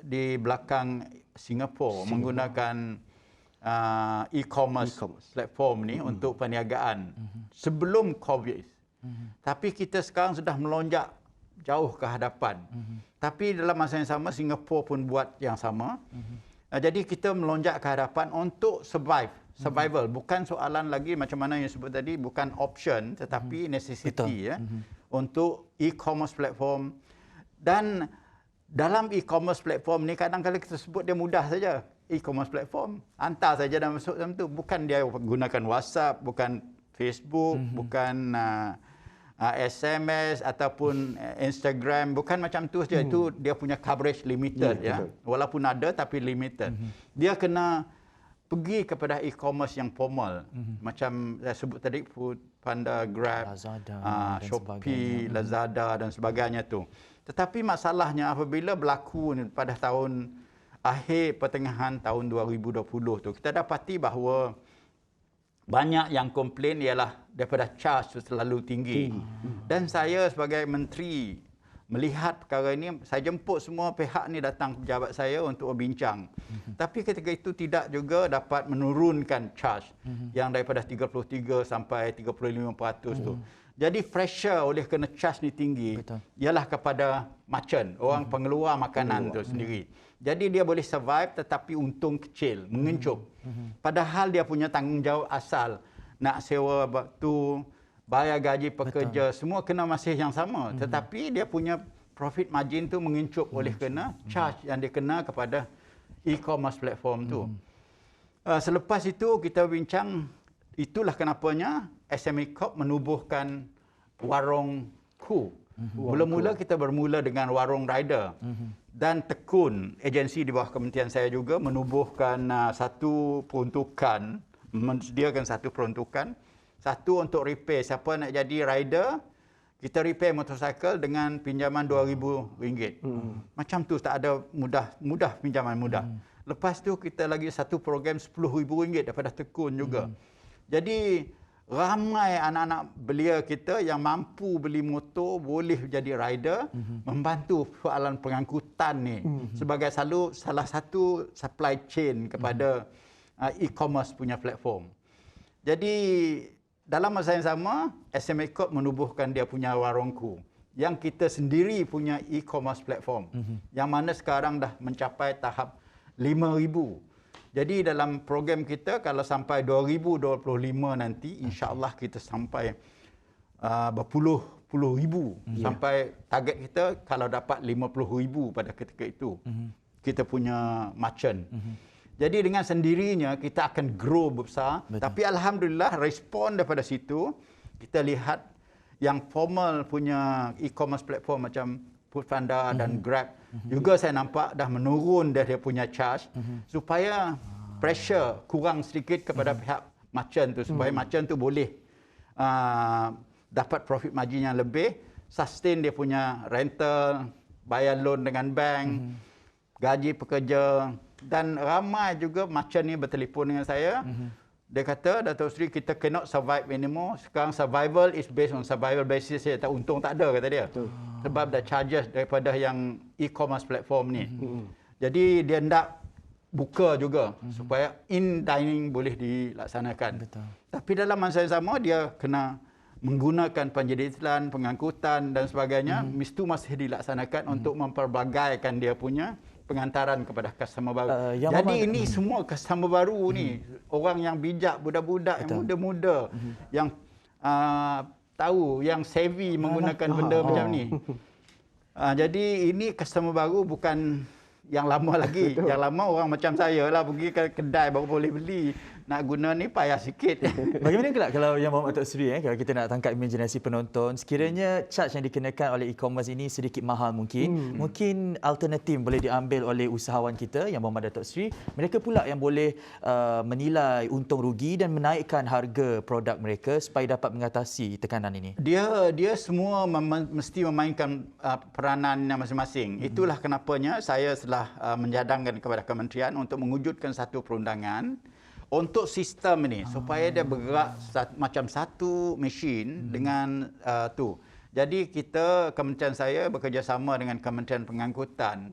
di belakang Singapura menggunakan e-commerce platform ni untuk perniagaan sebelum COVID. Tapi kita sekarang sudah melonjak jauh ke hadapan. Tapi dalam masa yang sama Singapura pun buat yang sama. Jadi kita melonjak ke hadapan untuk survival. Bukan soalan lagi macam mana yang sebut tadi, bukan option tetapi necessity untuk e-commerce platform. Dan dalam e-commerce platform ni kadang-kadang kita sebut dia mudah saja. E-commerce platform, hantar saja dan masuk dalam tu. Bukan dia gunakan WhatsApp, bukan Facebook, bukan SMS ataupun Instagram, bukan macam tu saja. Itu dia punya coverage limited ya. Walaupun ada tapi limited. Dia kena pergi kepada e-commerce yang formal. Macam saya sebut tadi, Foodpanda, Grab, Lazada, dan Shopee, Lazada dan sebagainya tu. Tetapi masalahnya apabila berlaku pada tahun akhir pertengahan tahun 2020 tu, kita dapati bahawa banyak yang komplain ialah daripada charge tu terlalu tinggi. Dan saya sebagai menteri melihat perkara ini, saya jemput semua pihak ni datang ke pejabat saya untuk berbincang. Tapi ketika itu tidak juga dapat menurunkan charge yang daripada 33 sampai 35% tu. Jadi pressure oleh kerana charge ni tinggi ialah kepada merchant, orang pengeluar makanan tu sendiri. Jadi dia boleh survive tetapi untung kecil, mengencup. Padahal dia punya tanggungjawab asal nak sewa tu, bayar gaji pekerja, semua kena masih yang sama. Tetapi dia punya profit margin tu mengencup oleh kerana charge yang dia kena kepada e-commerce platform tu. Selepas itu kita bincang, itulah kenapanya SME Corp menubuhkan warungku. Mula-mula kita bermula dengan warung rider. Dan Tekun, agensi di bawah kementerian saya juga menubuhkan satu peruntukan, menyediakan satu peruntukan. Satu untuk repair. Siapa nak jadi rider, kita repair motosikal dengan pinjaman RM2,000. Macam tu, tak ada mudah pinjaman mudah. Lepas tu kita lagi satu program RM10,000 daripada Tekun juga. Jadi ramai anak-anak belia kita yang mampu beli motor boleh jadi rider, membantu soalan pengangkutan ni sebagai salah satu supply chain kepada e-commerce punya platform. Jadi dalam masa yang sama, SME Corp menubuhkan dia punya warungku yang kita sendiri punya e-commerce platform yang mana sekarang dah mencapai tahap 5,000. Jadi dalam program kita kalau sampai 2025 nanti, insya-Allah kita sampai berpuluh-puluh ribu. Sampai target kita kalau dapat 50,000 pada ketika itu. Kita punya merchant. Jadi dengan sendirinya kita akan grow besar. Tapi alhamdulillah respon daripada situ, kita lihat yang formal punya e-commerce platform macam Foodpanda dan Grab juga saya nampak dah menurun dia punya charge supaya pressure kurang sedikit kepada pihak merchant tu supaya merchant tu boleh dapat profit margin yang lebih, sustain dia punya rental, bayar loan dengan bank, gaji pekerja. Dan ramai juga merchant ni bertelefon dengan saya. Dia kata, Dato' Sri, kita cannot survive anymore. Sekarang survival is based on survival basis. Saya tak untung tak ada, kata dia. Sebab dah charges daripada yang e-commerce platform ni. Jadi dia hendak buka juga supaya in-dining boleh dilaksanakan. Tapi dalam masa yang sama, dia kena menggunakan penjeditan, pengangkutan dan sebagainya. Mesti masih dilaksanakan untuk memperbagaikan dia punya pengantaran kepada customer baru. Jadi ini semua customer baru ni, orang yang bijak, budak-budak yang muda-muda, yang tahu, yang savvy menggunakan benda macam ni. Jadi ini customer baru bukan yang lama lagi. Yang lama orang macam saya lah pergi ke kedai baru boleh beli. Nak guna ni payah sikit. Bagaimana kelak kalau yang Muhammad Datuk Seri, kalau kita nak tangkap imaginasi penonton, sekiranya charge yang dikenakan oleh e-commerce ini sedikit mahal mungkin, mungkin alternatif boleh diambil oleh usahawan kita yang Muhammad Datuk Seri, mereka pula yang boleh menilai untung rugi dan menaikkan harga produk mereka supaya dapat mengatasi tekanan ini. Dia semua mesti memainkan peranan masing-masing. Itulah kenapanya saya telah menjadangkan kepada kementerian untuk mewujudkan satu perundangan untuk sistem ini supaya dia bergerak macam satu mesin dengan tu. Jadi kita, kementerian saya bekerjasama dengan Kementerian Pengangkutan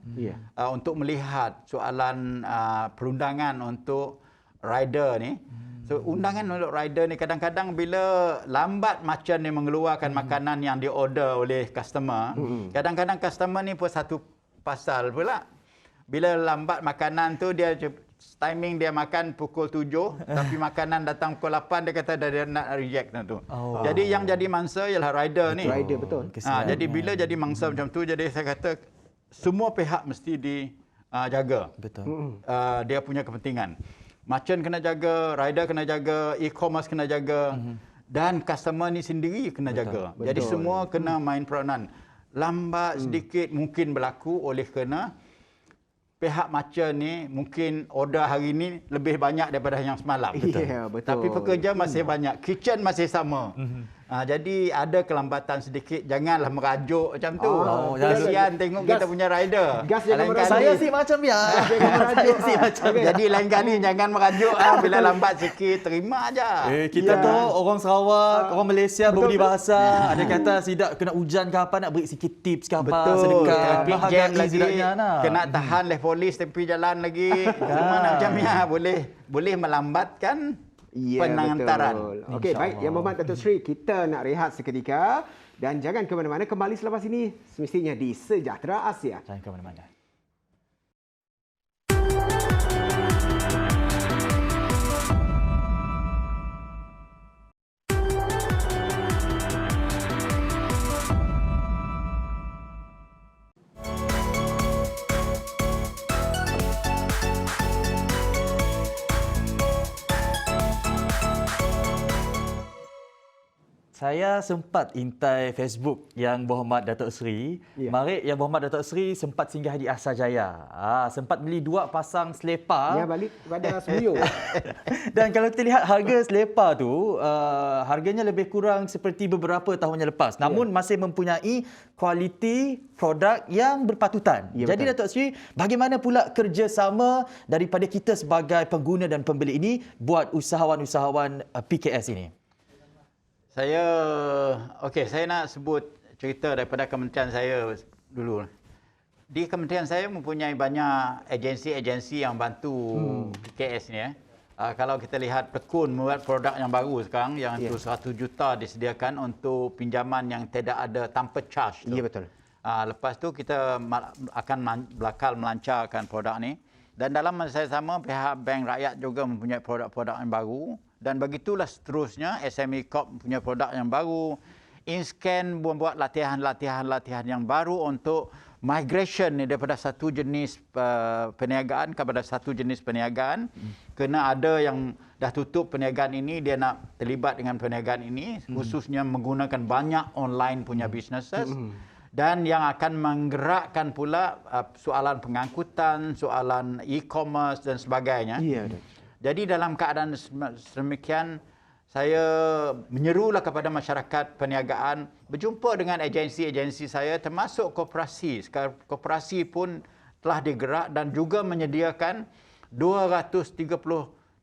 untuk melihat soalan perundangan untuk rider ni. So undangan untuk rider ni kadang-kadang bila lambat merchant ni mengeluarkan makanan yang di-order oleh customer, kadang-kadang customer ni pun satu pasal pula. Bila lambat makanan tu, dia timing dia makan pukul 7 tapi makanan datang pukul 8, dia kata dia nak reject tu. Jadi yang jadi mangsa ialah rider ni. Rider betul. Jadi bila jadi mangsa macam tu, jadi saya kata semua pihak mesti dijaga. Betul. Dia punya kepentingan. Merchant kena jaga, rider kena jaga, e-commerce kena jaga. dan customer ni sendiri kena jaga. Jadi semua kena main peranan. Lambat sedikit mungkin berlaku oleh kerana pihak macam ni mungkin order hari ni lebih banyak daripada yang semalam. Ya, betul. Tapi pekerja masih banyak. Kitchen masih sama. Jadi ada kelambatan sedikit. Janganlah merajuk macam tu. Kesian tengok kita punya rider. Gas jangan Lain merajuk. Saya kali- sih macam ya. Saya sih macam ya. Jadi lain kali jangan merajuk. Bila lambat sikit, terima aja. Kita tu orang Sarawak, orang Malaysia Betul, berbudi betul. bahasa. Ada kata sidak kena hujan ke apa, nak beri sikit tips ke apa, Betul. sedekah. Traffic jam Bahagian lagi. sidaknya nah. Kena tahan oleh polis tepi jalan lagi. Mana macam ya. Boleh melambatkan Ya, penangantaran. betul. Okey, baik. Yang Berhormat Datuk Seri, kita nak rehat seketika dan jangan ke mana-mana. Kembali selepas ini semestinya di Sejahtera Asia. Jangan ke mana-mana. Saya sempat intai Facebook Yang Berhormat Datuk Seri. Ya. Mari Yang Berhormat Datuk Seri sempat singgah di Asajaya. Sempat beli 2 pasang selipar. Ya, balik kepada Semuyung. Dan kalau kita lihat harga selipar tu, harganya lebih kurang seperti beberapa tahun yang lepas. Namun masih mempunyai kualiti produk yang berpatutan. Ya, Jadi betul. Datuk Seri, bagaimana pula kerjasama daripada kita sebagai pengguna dan pembeli ini buat usahawan-usahawan PKS ini? Saya nak sebut cerita daripada kementerian saya dulu. Di kementerian saya mempunyai banyak agensi-agensi yang bantu PKS ni. Kalau kita lihat Tekun membuat produk yang baru sekarang yang itu 100 juta disediakan untuk pinjaman yang tidak ada tanpa charge tu. Ya, betul. Lepas tu kita akan bakal melancarkan produk ni. Dan dalam masa yang sama pihak Bank Rakyat juga mempunyai produk-produk yang baru. Dan begitulah seterusnya SME Corp punya produk yang baru. InScan membuat latihan-latihan yang baru untuk migration ni daripada satu jenis perniagaan kepada satu jenis perniagaan. Kerana ada yang dah tutup perniagaan ini, dia nak terlibat dengan perniagaan ini, khususnya menggunakan banyak online punya businesses. Dan yang akan menggerakkan pula soalan pengangkutan, soalan e-commerce dan sebagainya. Ya, Datuk. Jadi dalam keadaan sedemikian, saya menyerulah kepada masyarakat perniagaan berjumpa dengan agensi-agensi saya termasuk koperasi. Sekarang koperasi pun telah digerak dan juga menyediakan 230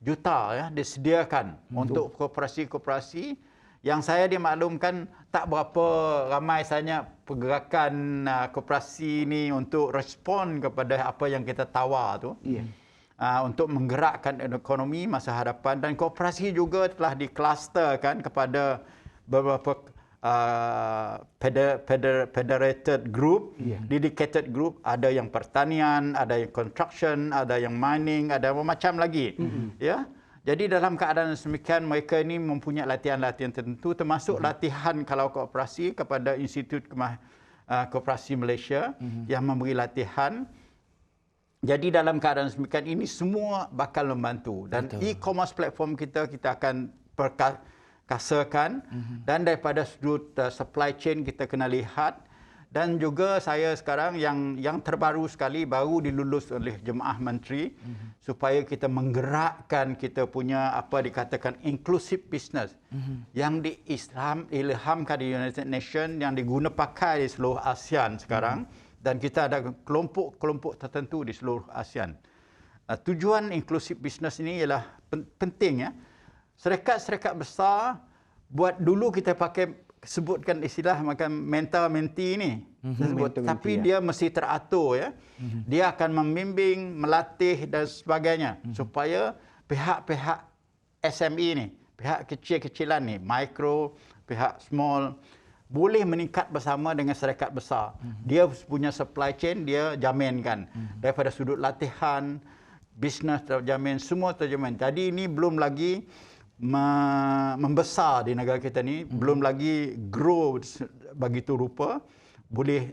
juta disediakan untuk koperasi-koperasi yang saya dimaklumkan tak berapa ramai sebenarnya pergerakan koperasi ini untuk respon kepada apa yang kita tawar tu. Ya. Untuk menggerakkan ekonomi masa hadapan dan koperasi juga telah diklusterkan kepada beberapa federated group, dedicated group, ada yang pertanian, ada yang construction, ada yang mining, ada macam lagi. Ya. Jadi dalam keadaan sedemikian mereka ini mempunyai latihan-latihan tertentu termasuk latihan kalau koperasi kepada Institut Koperasi Malaysia yang memberi latihan. Jadi dalam keadaan sedemikian ini semua bakal membantu dan e-commerce platform kita akan perkasakan dan daripada sudut supply chain kita kena lihat dan juga saya sekarang yang terbaru sekali baru dilulus oleh Jemaah Menteri supaya kita menggerakkan kita punya apa dikatakan inclusive business yang diilhamkan di United Nations yang diguna pakai di seluruh ASEAN sekarang. Dan kita ada kelompok-kelompok tertentu di seluruh ASEAN. Tujuan inklusif bisnes ini ialah penting ya. Syarikat-syarikat besar buat dulu kita sebutkan istilah macam mentor-mentee ini. Tapi dia mesti teratur ya. Dia akan membimbing, melatih dan sebagainya supaya pihak-pihak SME ni, pihak kecil-kecilan ni, micro, pihak small boleh meningkat bersama dengan syarikat besar. Dia punya supply chain dia jaminkan. Daripada sudut latihan, bisnes terjamin, semua terjamin. Jadi ini belum lagi membesar di negara kita ni, belum lagi grow begitu rupa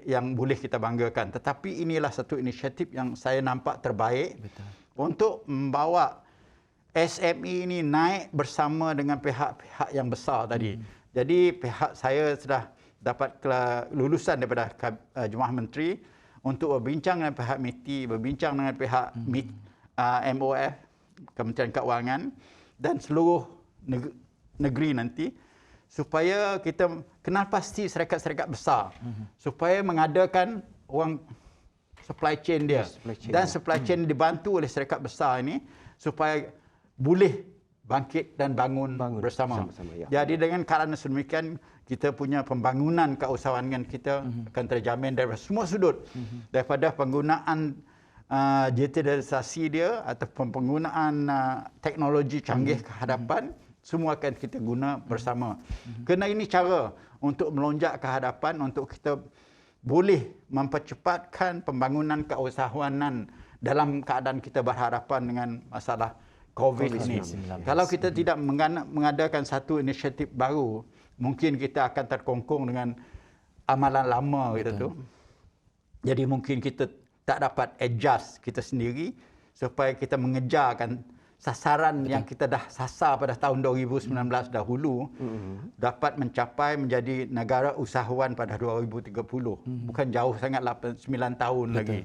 yang boleh kita banggakan. Tetapi inilah satu inisiatif yang saya nampak terbaik untuk membawa SME ini naik bersama dengan pihak-pihak yang besar tadi. Jadi pihak saya sudah dapat lulusan daripada Jemaah Menteri untuk berbincang dengan pihak MITI, berbincang dengan pihak MOF, Kementerian Keuangan dan seluruh negeri nanti supaya kita kenal pasti syarikat-syarikat besar supaya mengadakan orang supply chain dia dan supply chain dibantu oleh syarikat besar ini supaya boleh bangkit dan bangun bersama. Ya. Jadi dengan kerana sedemikian kita punya pembangunan keusahawanan kita akan terjamin dari semua sudut daripada penggunaan digitalisasi dia atau penggunaan teknologi canggih ke hadapan semua akan kita guna bersama. Kerana ini cara untuk melonjak ke hadapan untuk kita boleh mempercepatkan pembangunan keusahawanan dalam keadaan kita berhadapan dengan masalah COVID ini. Kalau kita tidak mengadakan satu inisiatif baru, mungkin kita akan terkongkong dengan amalan lama kita tu. Jadi mungkin kita tak dapat adjust kita sendiri supaya kita mengejarkan sasaran yang kita dah sasar pada tahun 2019 dahulu dapat mencapai menjadi negara usahawan pada 2030. Bukan jauh sangat 9 tahun lagi.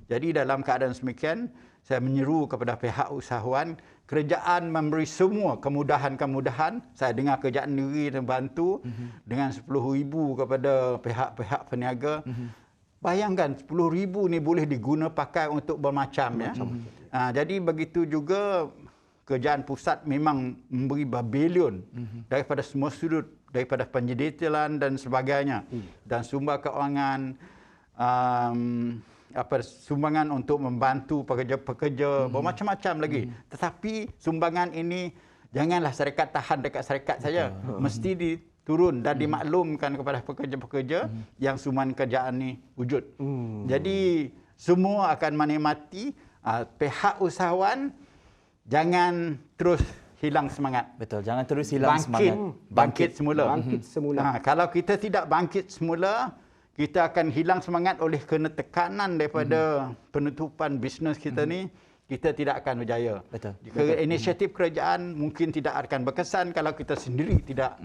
Jadi dalam keadaan semikian, saya menyeru kepada pihak usahawan, kerajaan memberi semua kemudahan-kemudahan. Saya dengar kerajaan negeri membantu dengan 10,000 kepada pihak-pihak peniaga. Bayangkan 10,000 ni boleh diguna pakai untuk bermacam ya. Jadi begitu juga kerajaan pusat memang memberi berbilion daripada semua sudut, daripada penjiditilan dan sebagainya dan sumber keuangan sumbangan untuk membantu pekerja-pekerja bermacam-macam lagi. Tetapi sumbangan ini janganlah syarikat tahan dekat syarikat saja. Mesti diturun dan dimaklumkan kepada pekerja-pekerja yang sumbangan kerjaan ini wujud. Jadi semua akan menikmati. Pihak usahawan jangan terus hilang semangat. Betul, jangan terus hilang semangat. Bangkit semula. Bangkit semula. Kalau kita tidak bangkit semula, kita akan hilang semangat oleh kerana tekanan daripada penutupan bisnes kita ni, kita tidak akan berjaya. Betul. Inisiatif kerajaan mungkin tidak akan berkesan kalau kita sendiri tidak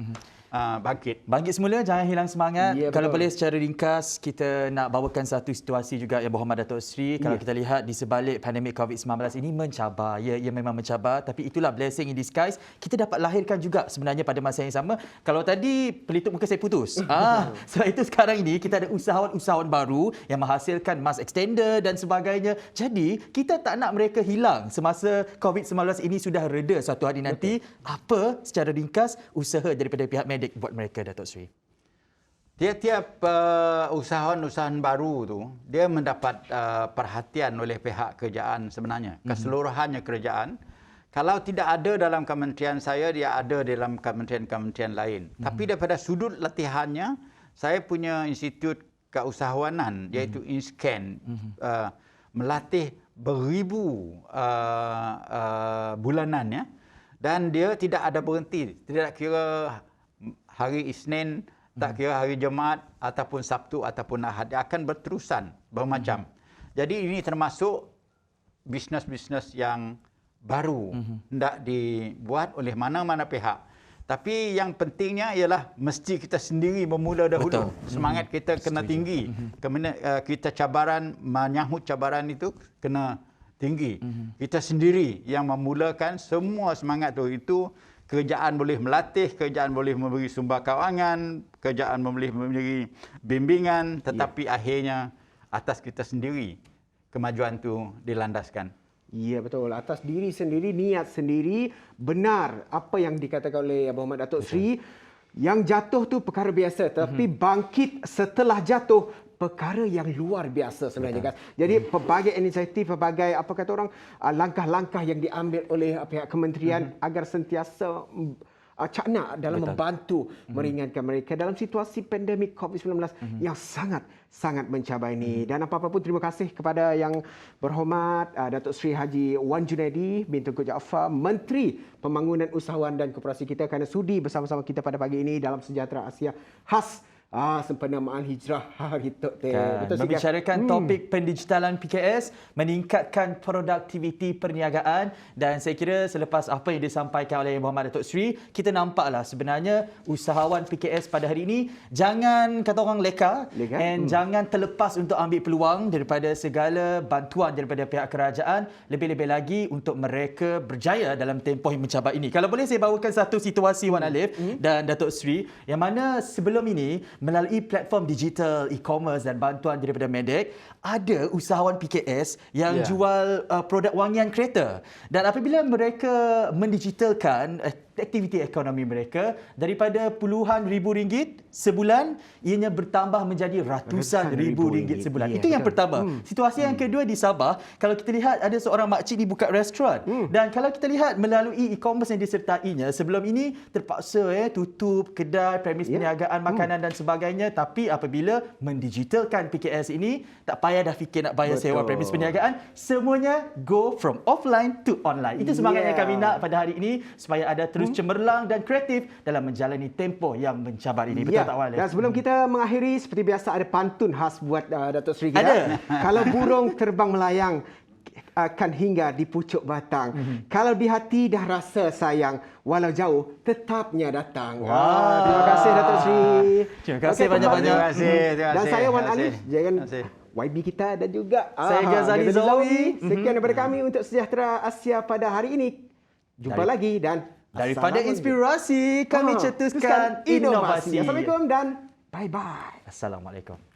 bangkit. Bangkit semula, jangan hilang semangat. Ya, Kalau betul. boleh secara ringkas, kita nak bawakan satu situasi juga yang berhormat Datuk Seri. Kalau kita lihat di sebalik pandemik COVID-19 ini mencabar. Ya, ia memang mencabar. Tapi itulah blessing in disguise. Kita dapat lahirkan juga sebenarnya pada masa yang sama. Kalau tadi pelitup muka saya putus. Sebab itu sekarang ini kita ada usahawan-usahawan baru yang menghasilkan mask extender dan sebagainya. Jadi, kita tak nak mereka hilang semasa COVID-19 ini sudah reda suatu hari nanti. Apa secara ringkas usaha daripada pihak medik buat mereka, Datuk Seri? Tiap-tiap usahawan-usahawan baru tu, dia mendapat perhatian oleh pihak kerajaan sebenarnya. Keseluruhannya kerajaan. Kalau tidak ada dalam kementerian saya, dia ada dalam kementerian-kementerian lain. Tapi daripada sudut latihannya, saya punya institut keusahawanan, iaitu InScan, melatih beribu bulanan ya. Dan dia tidak ada berhenti. Tidak kira hari Isnin, tak kira hari Jumaat ataupun Sabtu ataupun Ahad, dia akan berterusan bermacam. Jadi ini termasuk bisnes-bisnes yang baru hendak dibuat oleh mana-mana pihak. Tapi yang pentingnya ialah mesti kita sendiri bermula dahulu. Betul. Semangat kita kena tinggi. Kita menyahut cabaran itu kena tinggi. Kita sendiri yang memulakan semua semangat itu. Kerajaan boleh melatih, kerajaan boleh memberi sumber kewangan, kerajaan boleh memberi bimbingan, tetapi akhirnya atas kita sendiri kemajuan itu dilandaskan. Ya, betul. Atas diri sendiri, niat sendiri, benar apa yang dikatakan oleh Abang Muhammad Datuk Seri. Yang jatuh tu perkara biasa, tapi bangkit setelah jatuh perkara yang luar biasa sebenarnya kan. Jadi pelbagai inisiatif, pelbagai apa kata orang, langkah-langkah yang diambil oleh pihak kementerian agar sentiasa cakna dalam membantu meringankan mereka dalam situasi pandemik COVID-19 yang sangat mencabar ini. Dan apa-apa pun terima kasih kepada yang berhormat Datuk Seri Haji Wan Junaidi bin Tunku Jaafar, Menteri Pembangunan Usahawan dan Koperasi kita, kerana sudi bersama-sama kita pada pagi ini dalam Sejahtera Asia khas sempena hijrah hari tu. Kan, membicarakan topik pendigitalan PKS, meningkatkan produktiviti perniagaan, dan saya kira selepas apa yang disampaikan oleh Muhammad Datuk Seri, kita nampaklah sebenarnya usahawan PKS pada hari ini jangan kata orang leka and jangan terlepas untuk ambil peluang daripada segala bantuan daripada pihak kerajaan, lebih-lebih lagi untuk mereka berjaya dalam tempoh yang mencabar ini. Kalau boleh saya bawakan satu situasi Wan Alif dan Datuk Seri, yang mana sebelum ini melalui platform digital, e-commerce dan bantuan daripada Medek, ada usahawan PKS yang jual produk wangian kereta. Dan apabila mereka mendigitalkan aktiviti ekonomi mereka, daripada puluhan ribu ringgit sebulan, ianya bertambah menjadi ratusan ribu ringgit sebulan. Itu yang pertama. Situasi yang kedua di Sabah, kalau kita lihat ada seorang makcik ni buka restoran. Dan kalau kita lihat melalui e-commerce yang disertainya, sebelum ini terpaksa tutup kedai, premis perniagaan makanan dan sebagainya. Tapi apabila mendigitalkan PKS ini, tak payah dah fikir nak bayar sewa premis perniagaan. Semuanya go from offline to online. Itu semangat yang kami nak pada hari ini, supaya ada terus cemerlang dan kreatif dalam menjalani tempoh yang mencabar ini. Betul tak Wan? Dan sebelum kita mengakhiri, seperti biasa ada pantun khas buat Datuk Seri kita. Ada. Kalau burung terbang melayang akan hingga di pucuk batang. Kalau di hati dah rasa sayang, walau jauh tetapnya datang. Terima kasih Datuk Seri. Terima kasih banyak-banyak. Terima kasih. Dan saya Wan Alif, jangan YB kita dan juga Saya Ghazali Zawi. Sekian daripada kami untuk Sejahtera Asia pada hari ini. Jumpa lagi dan Daripada inspirasi, kami cetuskan inovasi. Assalamualaikum dan bye-bye. Assalamualaikum.